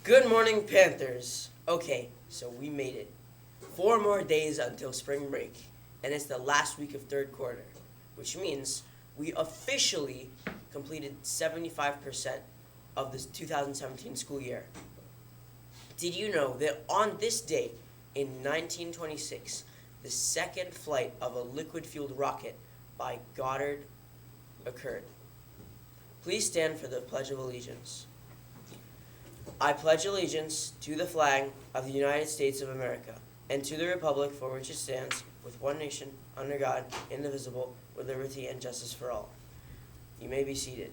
Good morning, Panthers. Okay, so we made it. 4 more days until spring break, and it's the last week of third quarter, which means we officially completed 75% of the 2017 school year. Did you know that on this day, in 1926, the second flight of a liquid-fueled rocket by Goddard occurred? Please stand for the Pledge of Allegiance. I pledge allegiance to the flag of the United States of America and to the republic for which it stands, with one nation, under God, indivisible, with liberty and justice for all. You may be seated.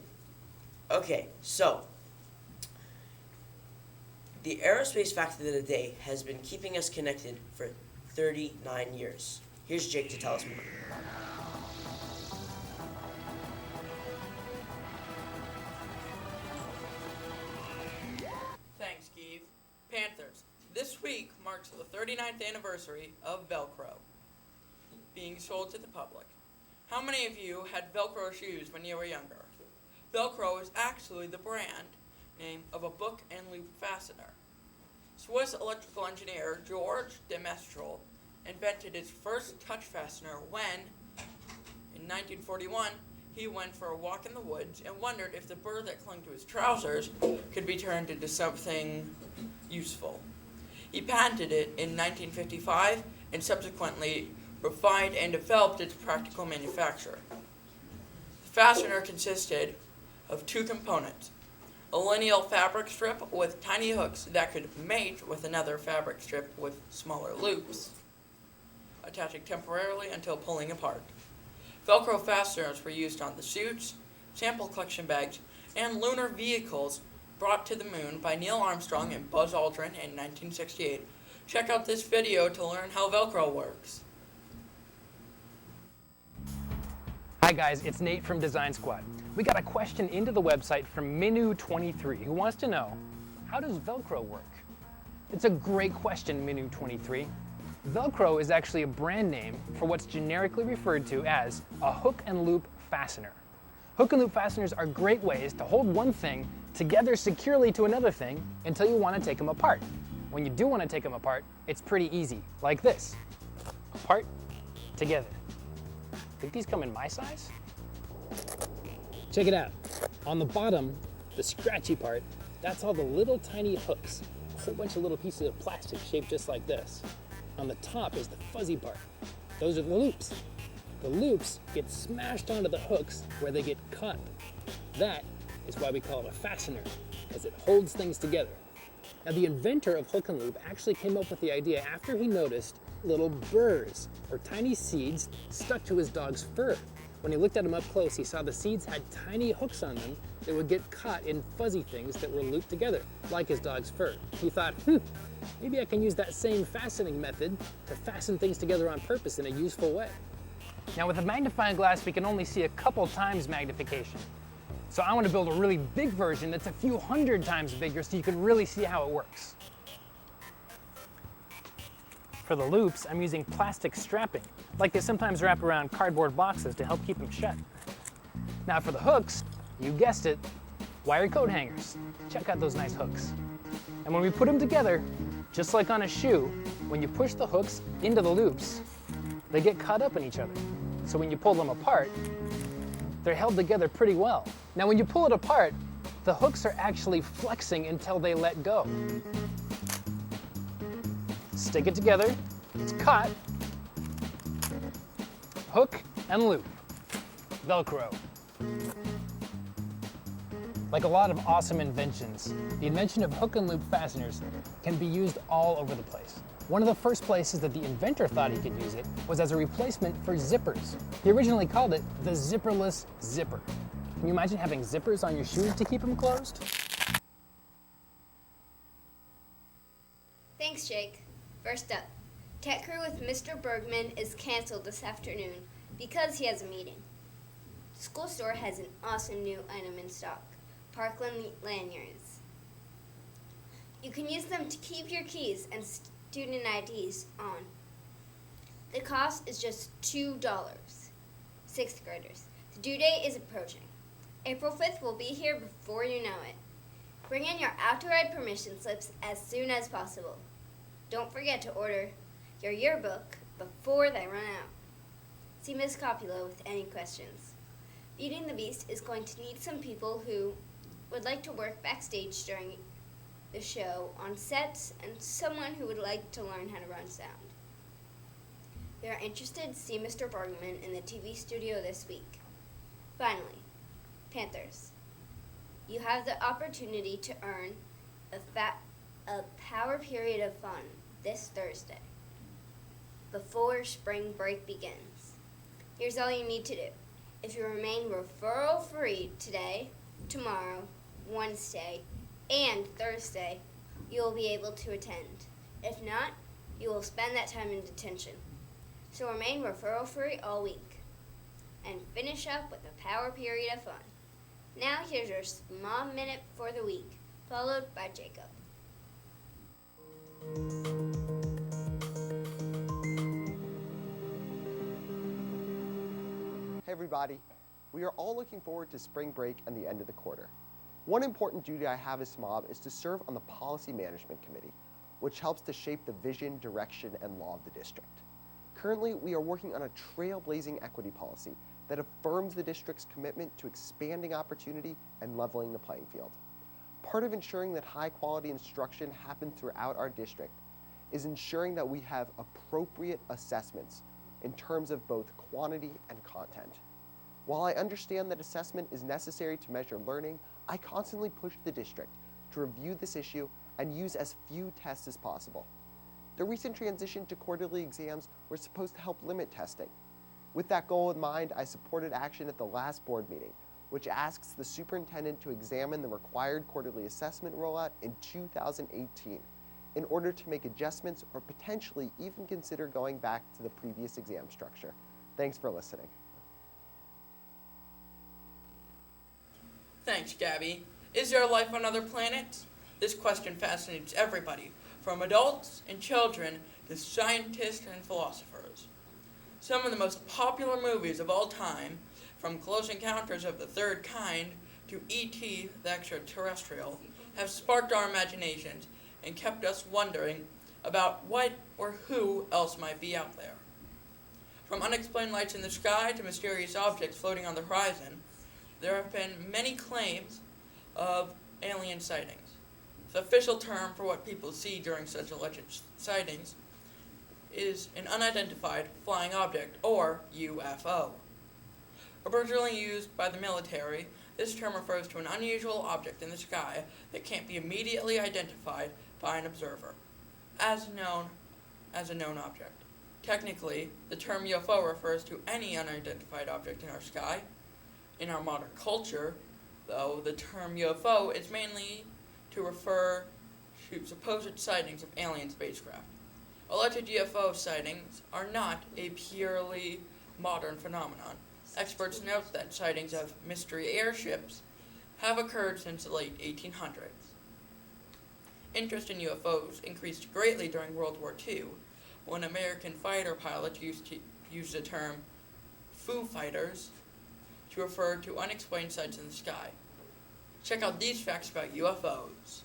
Okay, so the aerospace fact of the day has been keeping us connected for 39 years. Here's Jake to tell us more. Thanks, Keith. Panthers. This week marks the 39th anniversary of Velcro being sold to the public. How many of you had Velcro shoes when you were younger? Velcro is actually the brand name of a book and loop fastener. Swiss electrical engineer George de Mestral invented his first touch fastener when, in 1941, he went for a walk in the woods and wondered if the burr that clung to his trousers could be turned into something useful. He patented it in 1955 and subsequently refined and developed its practical manufacture. The fastener consisted of two components: a lineal fabric strip with tiny hooks that could mate with another fabric strip with smaller loops, attaching temporarily until pulling apart. Velcro fasteners were used on the suits, sample collection bags, and lunar vehicles brought to the moon by Neil Armstrong and Buzz Aldrin in 1968. Check out this video to learn how Velcro works. Hi guys, it's Nate from Design Squad. We got a question into the website from Minu23 who wants to know, how does Velcro work? It's a great question, Minu23. Velcro is actually a brand name for what's generically referred to as a hook and loop fastener. Hook and loop fasteners are great ways to hold one thing together securely to another thing until you want to take them apart. When you do want to take them apart, it's pretty easy, like this. Apart, together. Think these come in my size? Check it out. On the bottom, the scratchy part, that's all the little tiny hooks. A whole bunch of little pieces of plastic shaped just like this. On the top is the fuzzy part. Those are the loops. The loops get smashed onto the hooks where they get caught. That is why we call it a fastener, because it holds things together. Now, the inventor of hook and loop actually came up with the idea after he noticed little burrs, or tiny seeds, stuck to his dog's fur. When he looked at them up close, he saw the seeds had tiny hooks on them that would get caught in fuzzy things that were looped together, like his dog's fur. He thought, maybe I can use that same fastening method to fasten things together on purpose in a useful way. Now, with a magnifying glass, we can only see a couple times magnification. So I want to build a really big version that's a few hundred times bigger so you can really see how it works. For the loops, I'm using plastic strapping, like they sometimes wrap around cardboard boxes to help keep them shut. Now for the hooks, you guessed it, wire coat hangers. Check out those nice hooks. And when we put them together, just like on a shoe, when you push the hooks into the loops, they get caught up in each other. So when you pull them apart, they're held together pretty well. Now when you pull it apart, the hooks are actually flexing until they let go. Stick it together, it's caught, hook and loop, Velcro. Like a lot of awesome inventions, the invention of hook and loop fasteners can be used all over the place. One of the first places that the inventor thought he could use it was as a replacement for zippers. He originally called it the zipperless zipper. Can you imagine having zippers on your shoes to keep them closed? Thanks, Jake. First up, Tech Crew with Mr. Bergman is canceled this afternoon because he has a meeting. The school store has an awesome new item in stock, Parkland lanyards. You can use them to keep your keys and student IDs on. The cost is just $2. Sixth graders. The due date is approaching. April 5th will be here before you know it. Bring in your outdoor ed permission slips as soon as possible. Don't forget to order your yearbook before they run out. See Ms. Coppola with any questions. Beauty and the Beast is going to need some people who would like to work backstage during the show on sets and someone who would like to learn how to run sound. If you are interested, see Mr. Bergman in the TV studio this week. Finally, Panthers. You have the opportunity to earn a power period of fun this Thursday before spring break begins. Here's all you need to do. If you remain referral free today, tomorrow, Wednesday, and Thursday, you will be able to attend. If not, you will spend that time in detention. So remain referral free all week and finish up with a power period of fun. Now here's your Mom Minute for the week, followed by Jacob. Hey everybody, we are all looking forward to spring break and the end of the quarter. One important duty I have as SMOB is to serve on the Policy Management Committee, which helps to shape the vision, direction, and law of the district. Currently, we are working on a trailblazing equity policy that affirms the district's commitment to expanding opportunity and leveling the playing field. Part of ensuring that high-quality instruction happens throughout our district is ensuring that we have appropriate assessments in terms of both quantity and content. While I understand that assessment is necessary to measure learning, I constantly push the district to review this issue and use as few tests as possible. The recent transition to quarterly exams were supposed to help limit testing. With that goal in mind, I supported action at the last board meeting, which asks the superintendent to examine the required quarterly assessment rollout in 2018 in order to make adjustments or potentially even consider going back to the previous exam structure. Thanks for listening. Thanks, Gabby. Is there life on other planets? This question fascinates everybody, from adults and children to scientists and philosophers. Some of the most popular movies of all time, from Close Encounters of the Third Kind to E.T. the Extraterrestrial, have sparked our imaginations and kept us wondering about what or who else might be out there. From unexplained lights in the sky to mysterious objects floating on the horizon, there have been many claims of alien sightings. The official term for what people see during such alleged sightings is an unidentified flying object, or UFO. Originally used by the military, this term refers to an unusual object in the sky that can't be immediately identified by an observer, as a known object. Technically, the term UFO refers to any unidentified object in our sky. In our modern culture, though, the term UFO is mainly to refer to supposed sightings of alien spacecraft. Alleged UFO sightings are not a purely modern phenomenon. Experts note that sightings of mystery airships have occurred since the late 1800s. Interest in UFOs increased greatly during World War II, when American fighter pilots used the term Foo Fighters to refer to unexplained sights in the sky. Check out these facts about UFOs.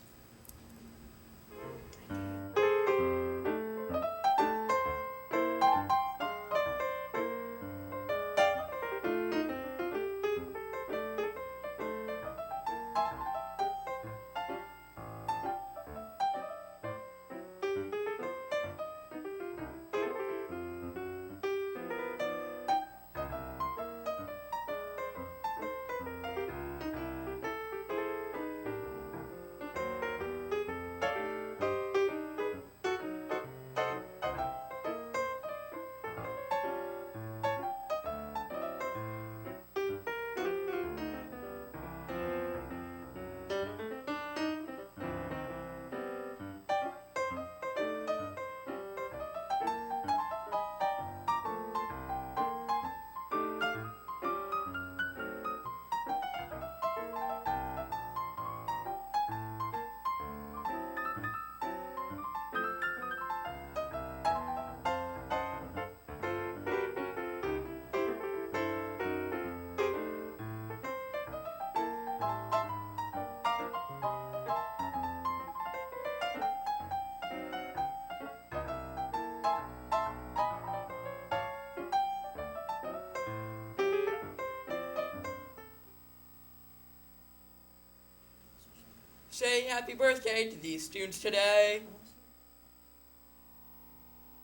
say happy birthday to these students today.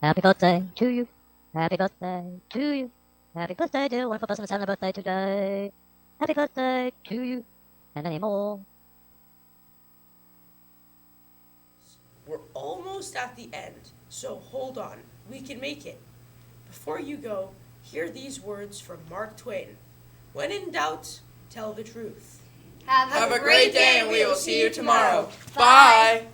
Happy birthday to you. Happy birthday to you. Happy birthday, dear wonderful person who's having a birthday today. Happy birthday to you. And many more. We're almost at the end, so hold on. We can make it. Before you go, hear these words from Mark Twain. When in doubt, tell the truth. Have a great day, and we will see you tomorrow. Bye.